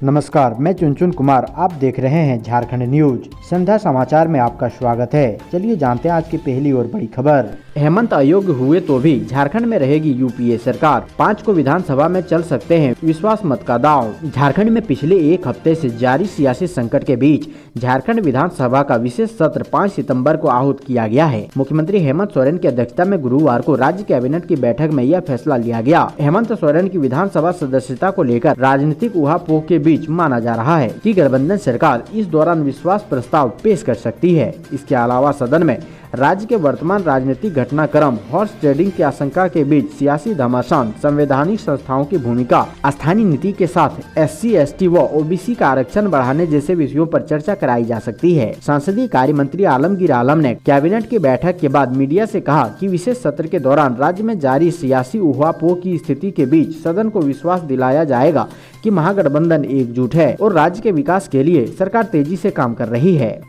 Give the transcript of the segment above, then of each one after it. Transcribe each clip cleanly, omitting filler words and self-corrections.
नमस्कार, मैं चुनचुन कुमार। आप देख रहे हैं झारखंड न्यूज। संध्या समाचार में आपका स्वागत है। चलिए जानते हैं आज की पहली और बड़ी खबर। हेमंत अयोग्य हुए तो भी झारखंड में रहेगी यूपीए सरकार। 5 को विधानसभा में चल सकते हैं विश्वास मत का दांव। झारखंड में पिछले एक हफ्ते से जारी सियासी संकट के बीच झारखंड विधानसभा का विशेष सत्र 5 सितंबर को आहूत किया गया है। मुख्यमंत्री हेमंत सोरेन की अध्यक्षता में गुरुवार को राज्य कैबिनेट की बैठक में यह फैसला लिया गया। हेमंत सोरेन की विधानसभा सदस्यता को लेकर राजनीतिक उहापोह के बीच माना जा रहा है कि गठबंधन सरकार इस दौरान विश्वास प्रस्ताव पेश कर सकती है। इसके अलावा सदन में राज्य के वर्तमान राजनीतिक घटनाक्रम, हॉर्स ट्रेडिंग की आशंका के बीच सियासी घमासान, संवैधानिक संस्थाओं की भूमिका, स्थानीय नीति के साथ SC, ST व OBC का आरक्षण बढ़ाने जैसे विषयों पर चर्चा कराई जा सकती है। संसदीय कार्य मंत्री आलमगीर आलम ने कैबिनेट की बैठक के बाद मीडिया से कहा कि विशेष सत्र के दौरान राज्य में जारी सियासी उहापोह की स्थिति के बीच सदन को विश्वास दिलाया जाएगा कि महागठबंधन एकजुट है और राज्य के विकास के लिए सरकार तेजी से काम कर रही है।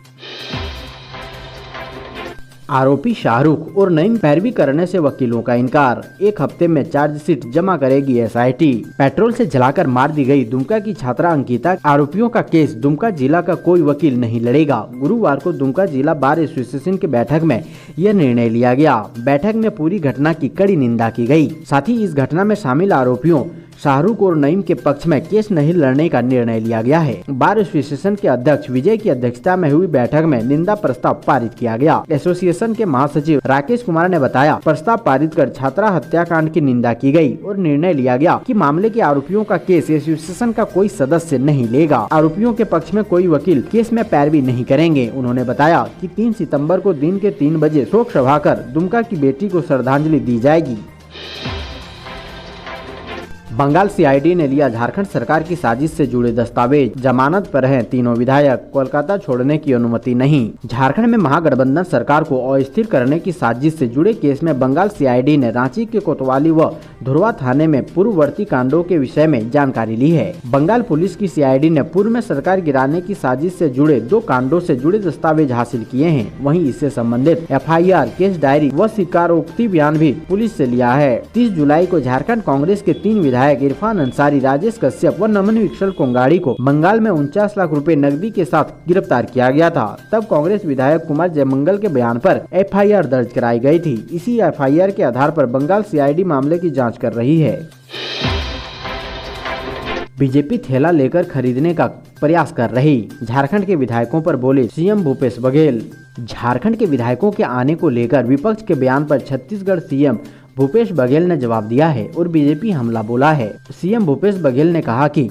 आरोपी शाहरुख और नईम पैरवी करने से वकीलों का इनकार। एक हफ्ते में चार्जशीट जमा करेगी SIT। पेट्रोल से जलाकर मार दी गई दुमका की छात्रा अंकिता आरोपियों का केस दुमका जिला का कोई वकील नहीं लड़ेगा। गुरुवार को दुमका जिला बार एसोसिएशन की बैठक में यह निर्णय लिया गया। बैठक में पूरी घटना की कड़ी निंदा की गई। साथ ही इस घटना में शामिल आरोपियों शाहरुख और नईम के पक्ष में केस नहीं लड़ने का निर्णय लिया गया है। बार एसोसिएशन के अध्यक्ष विजय की अध्यक्षता में हुई बैठक में निंदा प्रस्ताव पारित किया गया। एसोसिएशन के महासचिव राकेश कुमार ने बताया, प्रस्ताव पारित कर छात्रा हत्याकांड की निंदा की गई और निर्णय लिया गया कि मामले के आरोपियों का केस एसोसिएशन का कोई सदस्य नहीं लेगा। आरोपियों के पक्ष में कोई वकील केस में पैरवी नहीं करेंगे। उन्होंने बताया कि 3 सितम्बर को दिन के 3 बजे शोक सभा कर दुमका की बेटी को श्रद्धांजलि दी जाएगी। बंगाल CID ने लिया झारखंड सरकार की साजिश से जुड़े दस्तावेज। जमानत पर हैं तीनों विधायक, कोलकाता छोड़ने की अनुमति नहीं। झारखंड में महागठबंधन सरकार को अस्थिर करने की साजिश से जुड़े केस में बंगाल CID ने रांची के कोतवाली व धुरवा थाने में पूर्ववर्ती कांडों के विषय में जानकारी ली है। बंगाल पुलिस की CID ने पूर्व में सरकार गिराने की साजिश से जुड़े 2 कांडों से जुड़े दस्तावेज हासिल किए हैं। वहीं इससे संबंधित FIR, केस डायरी व स्वीकारोक्ति बयान भी पुलिस से लिया है। 30 जुलाई को झारखंड कांग्रेस के 3 विधायक इरफान अंसारी, राजेश कश्यप व नमन विकसल कोंगाड़ी को बंगाल में 49 लाख रुपए नकदी के साथ गिरफ्तार किया गया था। तब कांग्रेस विधायक कुमार जयमंगल के बयान पर FIR दर्ज कराई गई थी। इसी FIR के आधार पर बंगाल CID मामले की जांच कर रही है। बीजेपी थैला लेकर खरीदने का प्रयास कर रही। झारखंड के विधायकों पर बोले CM भूपेश बघेल। झारखंड के विधायकों के आने को लेकर विपक्ष के बयान पर छत्तीसगढ़ CM भूपेश बघेल ने जवाब दिया है और बीजेपी हमला बोला है। CM भूपेश बघेल ने कहा कि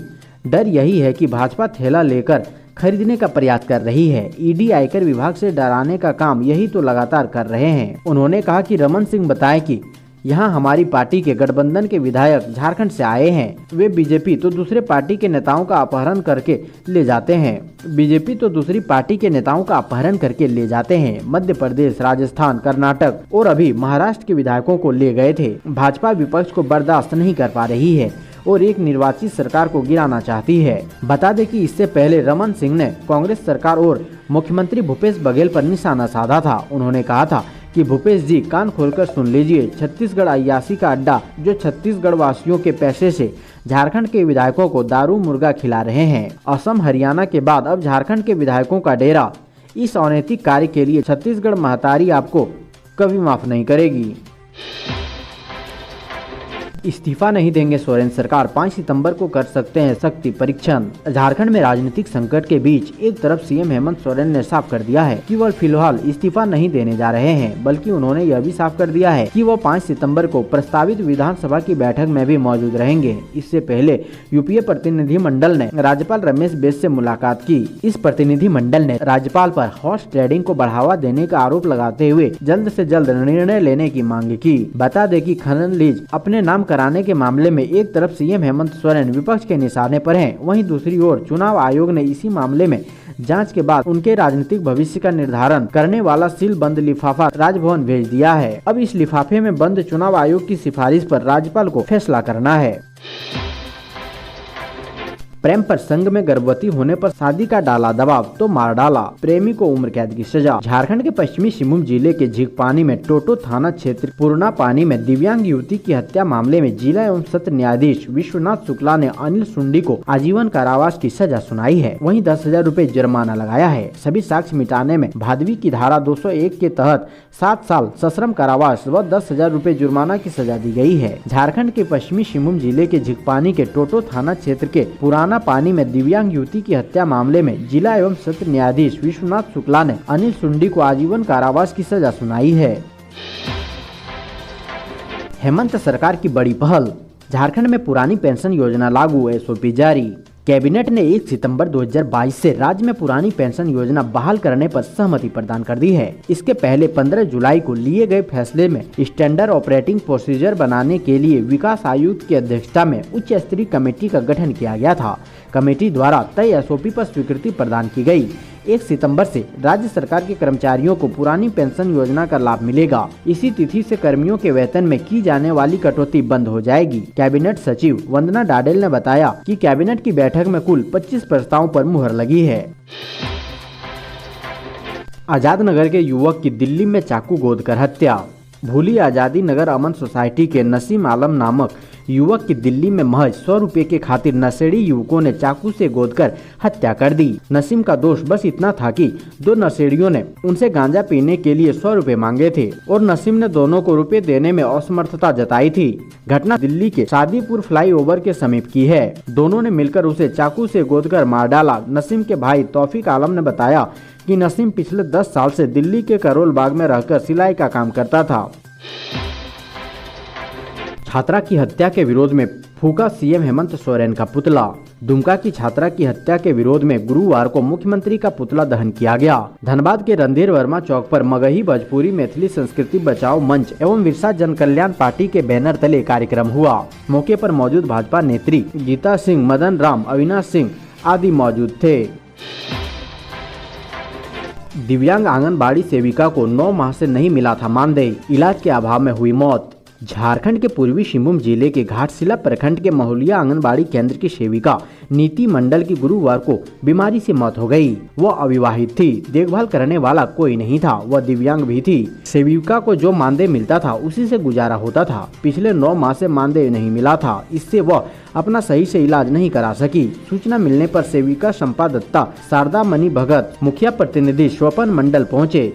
डर यही है कि भाजपा थैला लेकर खरीदने का प्रयास कर रही है। ED आयकर विभाग से डराने का काम यही तो लगातार कर रहे हैं। उन्होंने कहा कि रमन सिंह बताए कि यहाँ हमारी पार्टी के गठबंधन के विधायक झारखंड से आए हैं। वे बीजेपी तो दूसरे पार्टी के नेताओं का अपहरण करके ले जाते हैं। बीजेपी तो दूसरी पार्टी के नेताओं का अपहरण करके ले जाते हैं। मध्य प्रदेश, राजस्थान, कर्नाटक और अभी महाराष्ट्र के विधायकों को ले गए थे। भाजपा विपक्ष को बर्दाश्त नहीं कर पा रही है और एक निर्वाचित सरकार को गिराना चाहती है। बता दें कि इससे पहले रमन सिंह ने कांग्रेस सरकार और मुख्यमंत्री भूपेश बघेल पर निशाना साधा था। उन्होंने कहा था कि भूपेश जी कान खोलकर सुन लीजिए, छत्तीसगढ़ अय्यासी का अड्डा जो छत्तीसगढ़ वासियों के पैसे से झारखंड के विधायकों को दारू मुर्गा खिला रहे हैं। असम, हरियाणा के बाद अब झारखंड के विधायकों का डेरा। इस अनैतिक कार्य के लिए छत्तीसगढ़ महतारी आपको कभी माफ नहीं करेगी। इस्तीफा नहीं देंगे सोरेन सरकार, 5 सितंबर को कर सकते हैं शक्ति परीक्षण। झारखंड में राजनीतिक संकट के बीच एक तरफ CM हेमंत सोरेन ने साफ कर दिया है कि वह फिलहाल इस्तीफा नहीं देने जा रहे हैं, बल्कि उन्होंने यह भी साफ कर दिया है कि वह 5 सितंबर को प्रस्तावित विधानसभा की बैठक में भी मौजूद रहेंगे। इससे पहले यूपीए प्रतिनिधि मंडल ने राज्यपाल रमेश बैस से मुलाकात की। इस प्रतिनिधि मंडल ने राज्यपाल पर हॉर्स ट्रेडिंग को बढ़ावा देने का आरोप लगाते हुए जल्द से जल्द निर्णय लेने की मांग की। बता दें कि खनन लीज अपने नाम कराने के मामले में एक तरफ CM हेमंत सोरेन विपक्ष के निशाने पर हैं, वहीं दूसरी ओर चुनाव आयोग ने इसी मामले में जांच के बाद उनके राजनीतिक भविष्य का निर्धारण करने वाला सील बंद लिफाफा राजभवन भेज दिया है। अब इस लिफाफे में बंद चुनाव आयोग की सिफारिश पर राज्यपाल को फैसला करना है। प्रेम प्रसंग में गर्भवती होने पर शादी का डाला दबाव तो मार डाला, प्रेमी को उम्र कैद की सजा। झारखंड के पश्चिमी सिंहभूम जिले के झींकपानी में टोटो थाना क्षेत्र पुरना पानी में दिव्यांग युवती की हत्या मामले में जिला एवं सत्र न्यायाधीश विश्वनाथ शुक्ला ने अनिल सुंडी को आजीवन कारावास की सजा सुनाई है। वहीं 10,000 रूपए जुर्माना लगाया है। सभी साक्ष्य मिटाने में भादवी की धारा 201 के तहत 7 साल सश्रम कारावास व 10,000 रूपए जुर्माना की सजा दी गई है। झारखंड के पश्चिमी सिंहभूम जिले के झींकपानी के टोटो थाना क्षेत्र के पुराना पानी में दिव्यांग युवती की हत्या मामले में जिला एवं सत्र न्यायाधीश विश्वनाथ शुक्ला ने अनिल सुंडी को आजीवन कारावास की सजा सुनाई है। हेमंत सरकार की बड़ी पहल, झारखंड में पुरानी पेंशन योजना लागू, एसओपी जारी। कैबिनेट ने 1 सितंबर 2022 से राज्य में पुरानी पेंशन योजना बहाल करने पर सहमति प्रदान कर दी है। इसके पहले 15 जुलाई को लिए गए फैसले में स्टैंडर्ड ऑपरेटिंग प्रोसीजर बनाने के लिए विकास आयुक्त की अध्यक्षता में उच्च स्तरीय कमेटी का गठन किया गया था। कमेटी द्वारा तय एसओपी पर स्वीकृति प्रदान की गई। 1 सितंबर से राज्य सरकार के कर्मचारियों को पुरानी पेंशन योजना का लाभ मिलेगा। इसी तिथि से कर्मियों के वेतन में की जाने वाली कटौती बंद हो जाएगी। कैबिनेट सचिव वंदना डाडेल ने बताया कि कैबिनेट की बैठक में कुल 25 प्रस्तावों पर मुहर लगी है। आजाद नगर के युवक की दिल्ली में चाकू गोद कर हत्या। भूली आजादी नगर अमन सोसाइटी के नसीम आलम नामक युवक की दिल्ली में महज 100 रुपए के खातिर नशेड़ी युवकों ने चाकू से गोदकर हत्या कर दी। नसीम का दोष बस इतना था कि 2 नशेड़ियों ने उनसे गांजा पीने के लिए 100 रुपए मांगे थे और नसीम ने दोनों को रुपए देने में असमर्थता जताई थी। घटना दिल्ली के शादीपुर फ्लाईओवर के समीप की है। दोनों ने मिलकर उसे चाकू से गोदकर मार डाला। नसीम के भाई तौफीक आलम ने बताया कि नसीम पिछले 10 साल से दिल्ली के करोल बाग में रहकर सिलाई का काम करता था। छात्रा की हत्या के विरोध में फूका सीएम हेमंत सोरेन का पुतला। दुमका की छात्रा की हत्या के विरोध में गुरुवार को मुख्यमंत्री का पुतला दहन किया गया। धनबाद के रणधीर वर्मा चौक पर मगही भोजपुरी मैथिली संस्कृति बचाओ मंच एवं विरसा जन कल्याण पार्टी के बैनर तले कार्यक्रम हुआ। मौके पर मौजूद भाजपा नेत्री गीता सिंह, मदन राम, अविनाश सिंह आदि मौजूद थे। दिव्यांग आंगनबाड़ी सेविका को 9 माह से नहीं मिला था मानदेय, इलाज के अभाव में हुई मौत। झारखंड के पूर्वी सिंहभूम जिले के घाटशिला प्रखंड के महुलिया आंगनबाड़ी केंद्र की सेविका नीति मंडल की गुरुवार को बीमारी से मौत हो गई। वह अविवाहित थी, देखभाल करने वाला कोई नहीं था, वह दिव्यांग भी थी। सेविका को जो मानदेय मिलता था उसी से गुजारा होता था। पिछले 9 माह से मानदेय नहीं मिला था, इससे वह अपना सही से इलाज नहीं करा सकी। सूचना मिलने पर सेविका शंपा दत्ता, शारदा मणि भगत, मुखिया प्रतिनिधि स्वपन मंडल पहुँचे।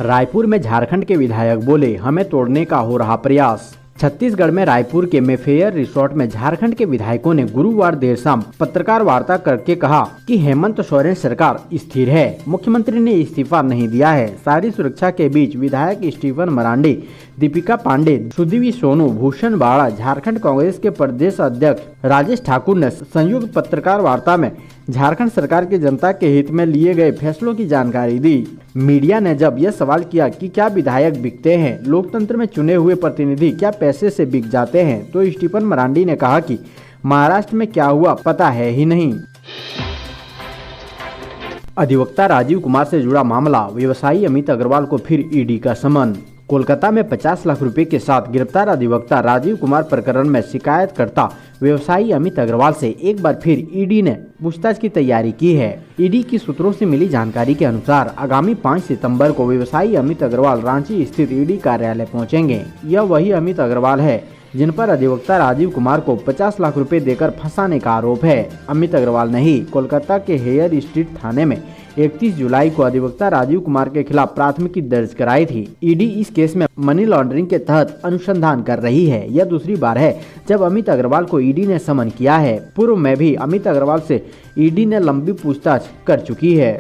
रायपुर में झारखंड के विधायक बोले, हमें तोड़ने का हो रहा प्रयास। छत्तीसगढ़ में रायपुर के मेफेयर रिसोर्ट में झारखंड के विधायकों ने गुरुवार देर शाम पत्रकार वार्ता करके कहा कि हेमंत सोरेन सरकार स्थिर है, मुख्यमंत्री ने इस्तीफा नहीं दिया है। सारी सुरक्षा के बीच विधायक स्टीफन मरांडी, दीपिका पांडे, सुदीवी सोनू, भूषण बाड़ा, झारखंड कांग्रेस के प्रदेश अध्यक्ष राजेश ठाकुर ने संयुक्त पत्रकार वार्ता में झारखंड सरकार की जनता के हित में लिए गए फैसलों की जानकारी दी। मीडिया ने जब यह सवाल किया कि क्या विधायक बिकते हैं, लोकतंत्र में चुने हुए प्रतिनिधि क्या पैसे से बिक जाते हैं, तो स्टीफन मरांडी ने कहा कि महाराष्ट्र में क्या हुआ पता है ही नहीं। अधिवक्ता राजीव कुमार से जुड़ा मामला, व्यवसायी अमित अग्रवाल को फिर ईडी का समन। कोलकाता में 50 लाख रुपए के साथ गिरफ्तार अधिवक्ता राजीव कुमार प्रकरण में शिकायतकर्ता व्यवसायी अमित अग्रवाल से एक बार फिर ईडी ने पूछताछ की तैयारी की है। ईडी की सूत्रों से मिली जानकारी के अनुसार आगामी 5 सितंबर को व्यवसायी अमित अग्रवाल रांची स्थित ईडी कार्यालय पहुंचेंगे। यह वही अमित अग्रवाल है जिन पर अधिवक्ता राजीव कुमार को 50 लाख रुपए देकर फंसाने का आरोप है। अमित अग्रवाल ने ही कोलकाता के हेयर स्ट्रीट थाने में 31 जुलाई को अधिवक्ता राजीव कुमार के खिलाफ प्राथमिकी दर्ज कराई थी। ईडी इस केस में मनी लॉन्ड्रिंग के तहत अनुसंधान कर रही है। यह दूसरी बार है जब अमित अग्रवाल को ईडी ने समन किया है। पूर्व में भी अमित अग्रवाल से ईडी ने लंबी पूछताछ कर चुकी है।